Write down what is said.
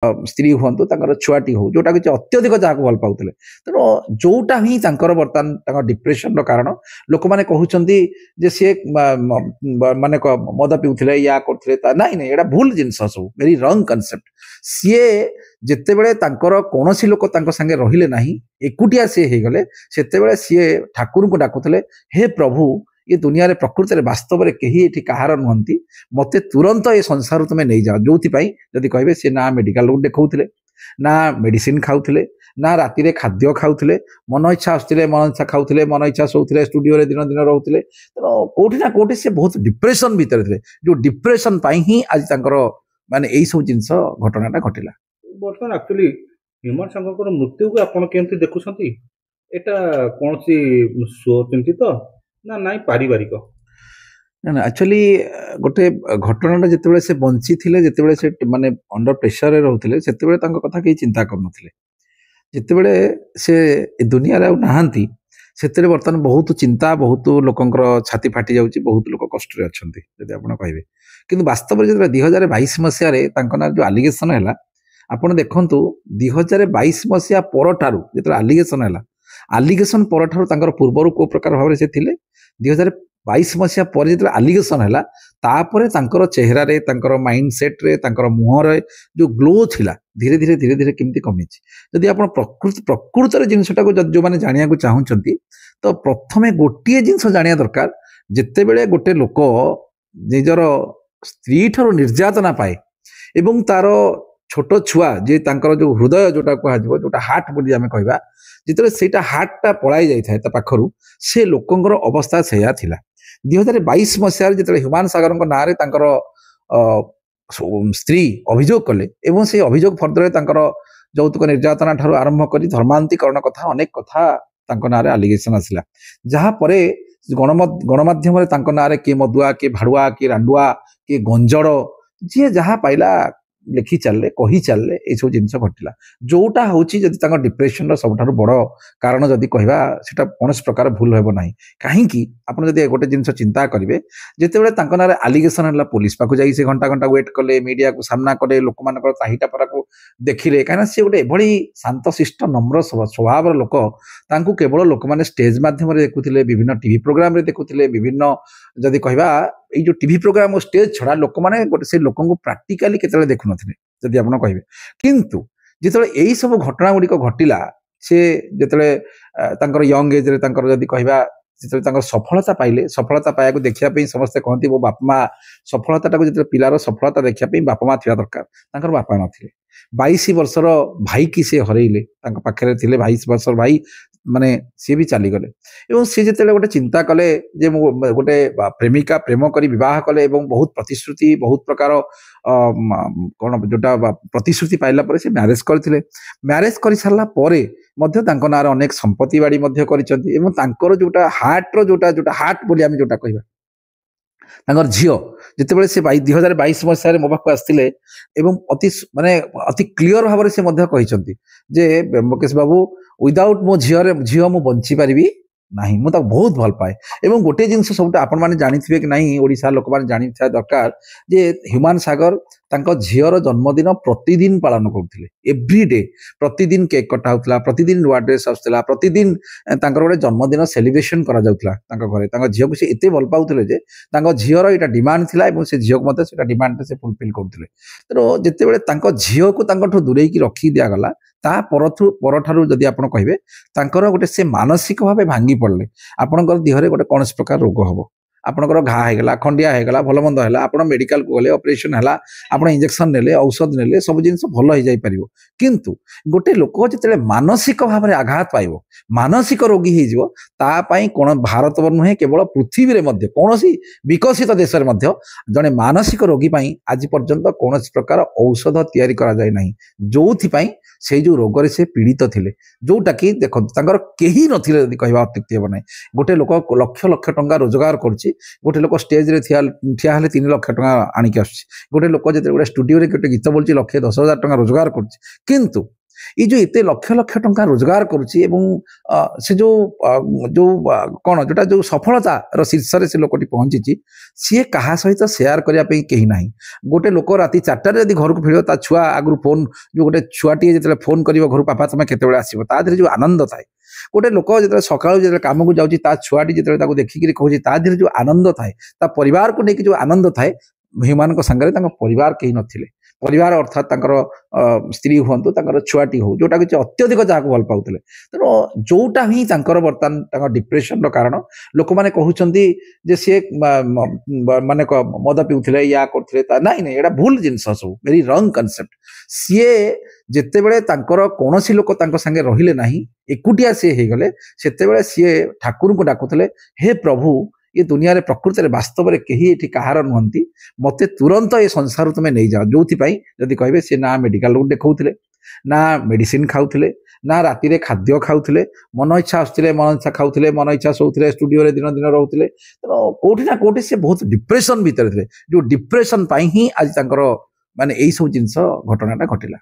ସ୍ତ୍ରୀ ହୁଅନ୍ତୁ ତାଙ୍କର ଛୁଆଟି ହଉ ଯୋଉଟା କିଛି ଅତ୍ୟଧିକ ଯାହାକୁ ଭଲ ପାଉଥିଲେ ତେଣୁ ଯୋଉଟା ହିଁ ତାଙ୍କର ବର୍ତ୍ତମାନ ତାଙ୍କ ଡିପ୍ରେସନର କାରଣ ଲୋକମାନେ କହୁଛନ୍ତି ଯେ ସିଏ ମାନେ ମଦ ପିଉଥିଲେ ୟା କରୁଥିଲେ ନାଇଁ ନାଇଁ ଏଇଟା ଭୁଲ ଜିନିଷ ସବୁ ଭେରି ରଙ୍ଗ କନସେପ୍ଟ ସିଏ ଯେତେବେଳେ ତାଙ୍କର କୌଣସି ଲୋକ ତାଙ୍କ ସାଙ୍ଗେ ରହିଲେ ନାହିଁ ଏକୁଟିଆ ସିଏ ହେଇଗଲେ ସେତେବେଳେ ସିଏ ଠାକୁରଙ୍କୁ ଡାକୁଥିଲେ ହେ ପ୍ରଭୁ ये दुनिया रे प्रकृति रे वास्तव रे केही एठी कहार नुहंती मते तुरंत ए संसार तुमे नहीं जाओ जोथि पई जदि कहबे से ना मेडिकल देखौथिले ना मेडिसिन खाउथिले ना राति रे खाद्य खाउथिले मन इच्छा आसुथिले मन इच्छा खाउथिले मन इच्छा सोउथिले स्टूडियो रे दिन दिन रहउथिले तो कोठी ना कोठी से बहुत डिप्रेशन भीतर थे जो डिप्रेशन पई ही आज तांकर माने एई सब जिंस घटनाटा घटिला बर्तमान एक्चुअली ह्यूमन सागर मृत्यु को आपण केमती देखुछंती एटा कोनसी स्वचिंतित ना नाई पारिवारिक ना एक्चुअली गोटे घटना जितेबाला से बंची थिले जितेबाला से माने अंडर प्रेशर रे रहउथिले सेतेबाला तांको कथा के चिंता करनथिले जितेबाला से दुनिया रे नाहांती सेतेरे बर्तमान बहुत चिंता बहुत लोकंकर छाती फाटी जाउची बहुत लोक कष्ट रे अछंती जदि आपण कहबे किंतु वास्तव रे जब 2022 मसिया रे तांको ना जो एलिगेशन हैला आपण देखंतु 2022 मसिया पर ठारू जेतरा एलिगेशन पर ठारू तांकर पूर्वरु को प्रकार भाव से थिले 2022 मसिया पर जेतरा एलिगेशन हैला तापरे तांकर चेहरा रे तांकर माइंड सेट रे तांकर मुह रे जो ग्लो थिला धीरे धीरे केमती कमिछि जदि आपण प्रकृत रे जिंसटा को जो माने जानिया को चाहुचंती तो प्रथमे गोटिए जिंस जानिया दरकार जेते बेले गोटे लोक निजर स्त्री ठरो निर्यातना पाए एवं तारो छोट छुआ जे तांकर जो हृदय जोटा कहजिबो जोटा हार्ट बोली आमे कहबा जितरे सेटा हार्टटा पळाई जाई थाए ता पाखरु से लोकंगर अवस्था सेया थिला 2022 मसिया जितरे ह्यूमान सागरଙ୍କ नारे तांकर स्त्री अभियोग कले एवं से अभियोग फर्दर तांकर यौतुक निर्यातना ठारू आरंभ करी धर्मांतरीकरण कथा अनेक कथा तांको नारे एलिगेशन आसिला जहा परे गणमाध्यम रे तांको नारे के मदुआ के भाड़ुआ के रांडुआ के गंजड़ जी जहा पाइला लिखि चलले कही चलले ए सब जिंस घटिला जोटा होची जदि तांको डिप्रेशन रो सबठारु बड़ कारण जदि कहबा सेटा कोनस प्रकार भूल हेबो नाही काहे कि आपण जदि गोटे जिंस चिंता करिवे जेते बेले तांको नारे एलिगेशन हला पुलिस पाकु जाई से घंटा घंटा वेट कले मीडिया को सामना करे लोक मानकर ताहिटा परा को देखिले काना से गोटे एभली शांत शिष्ट नम्र स्वभाव लोक तांको केवल लोक माने स्टेज माध्यम रे देखुथिले विभिन्न टीवी प्रोग्राम रे देखुथिले विभिन्न जदि कहबा এই जो टीवी प्रोग्राम और स्टेज छड़ा लोक माने गोटे से लोक को प्रैक्टिकली केतले देखु नथिले जदि आपण कहबे किंतु जेतले एई सब घटना गुडी को घटिला से जेतले तांकर यंग एज रे तांकर जदि कहबा जेतले तांकर सफलता पाइले सफलता पाया को देखिया पे समस्त कहंती वो बाप मां सफलता को जेतले पिलार सफलता देखिया पे बाप मां थिया दरकार तांकर बापा नथिले 22 वर्षर भाई की से हरैले तांकर पाखरे थिले 22 वर्षर भाई माने सी भी चली गले एवं सी जेतेले गोटे चिंता कले जे गोटे प्रेमिका प्रेम करी विवाह कले एवं बहुत प्रतिश्रुति बहुत प्रकार कौन जोटा प्रतिश्रुति पाइला परे से मैरेज करथिले मैरेज करि सारला परे मध्य तांको नार अनेक संपत्ति बाड़ी मध्य करिसंती एवं तांकर जोटा हार्ट रो जोटा हार्ट बोली आमे जोटा कहबा तांकर झियो जेतेबेले से 2022 मसिया रे मो पाखु आस्थिले एवं अति माने अति क्लियर भाव से मध्य कहिसंती जे मुकेश बाबू विदाउट मो झियो मु बंची पारिबी नाही मु ता बहुत भल पाए एवं गोटे जिंस सबटा आपण माने जानिथिबे कि नाही ओडिसा लोक माने जानिथिया दरकार जे ह्यूमान सागर तांको झियोर जन्मदिन प्रतिदिन पालन करथिले एवरी डे प्रतिदिन केक कटा होतला प्रतिदिन नुआ ड्रेस आसतला प्रतिदिन तांकर गोटे जन्मदिन सेलिब्रेशन करा जाउतला तांको घरे तांको झियो को से एते भल पाउतले जे तांको झियोर एटा डिमांड थिला एवं से झियो को मते सेटा डिमांड से फुलफिल करथिले तो जेते बेले तांको झियो को तांको दूरेई की रखी दिया गला ता परठारू जदि आपण कहबे तांकर गोटे से मानसिक भाव भांगी पड़ले आपणकर देहरे गोटे कौन प्रकार रोग हम आपणकर घा होगा खंडिया होगा भल मंद है आप मेडिकल को गले ऑपरेशन है आप इंजेक्शन नेले औषध नेले सब जिन भल हो जापर किंतु गोटे लोक जिते मानसिक भाव में आघात पाइब मानसिक रोगी होपाई कौन भारत नुहे केवल पृथ्वी में कौन विकसित देश में जड़े मानसिक रोगी आज पर्यंत कौन प्रकार औषध तैयारी करा जाए नहीं जो से जो रोग से पीड़ित थिले जोटा कि देखो कहीं नथिले यदि कहबा अत्युक्ति हेब नाही गोटे लोक लक्ष लक्ष टंका रोजगार करछि गोटे लोक स्टेज रे ठिया हेले 3 लाख टंका आनिक आछि गोटे लोक जेते गोटे स्टूडियो रे गोटे गीत बोलछि 1,10,000 टंका रोजगार करछि किंतु ये जो एते लक्ष लक्ष टंका रोजगार करुच्ची से जो जो कौन जोटा जो सफलतार शीर्ष से लोकटी पहुंची सी क्या सहित सेयार करने कहीं ना गोटे लोक राति 4टार यदि घर को फेर छुआ आगु फोन जो गोटे छुआटी जो फोन कर घर पापा तुम केत आसो ता जो आनंद थाए गोटे लोक जो सका जो कम को जाऊँगी छुआटी जो देखिक कहूँ जो आनंद थाए परिवार को लेकिन जो आनंद थाए ह्यूमान संगे परिवार कहीं नथिले परिवार अर्थात स्त्री हूँ छुआटी हो जोटा कि अत्यधिक जहाँ भल पाते तेणु जोटा ही बर्तमान डिप्रेशन कारण लोक मैंने कहते सी माने मद पीउथिले या करथिले नाई नाई एटा भूल जिनस सब वेरी रंग कन्सेप्ट सीए जिते बड़े कौन सी लोक संगे रहिले नाही एकुटिया सी हो गले सेते सी ठाकुर को डाकुले हे प्रभु ये दुनिया रे प्रकृति रे वास्तव में कहीं ये कहार नुहंती मते तुरंत ये संसार तुम नहीं जाओ जो जदि कहे सी ना मेडिकल देखते ना मेडिसिन खाऊले ना राति खाद्य खाऊले मन इच्छा आसुले मन इच्छा खाऊले मन इच्छा शोले स्टूडियो रे दिन दिन रोते तेणु कौटी ना कौटी से बहुत डिप्रेशन भितर थे जो डिप्रेशन ही आज माने यही सब जिनस घटनाटा घटिला।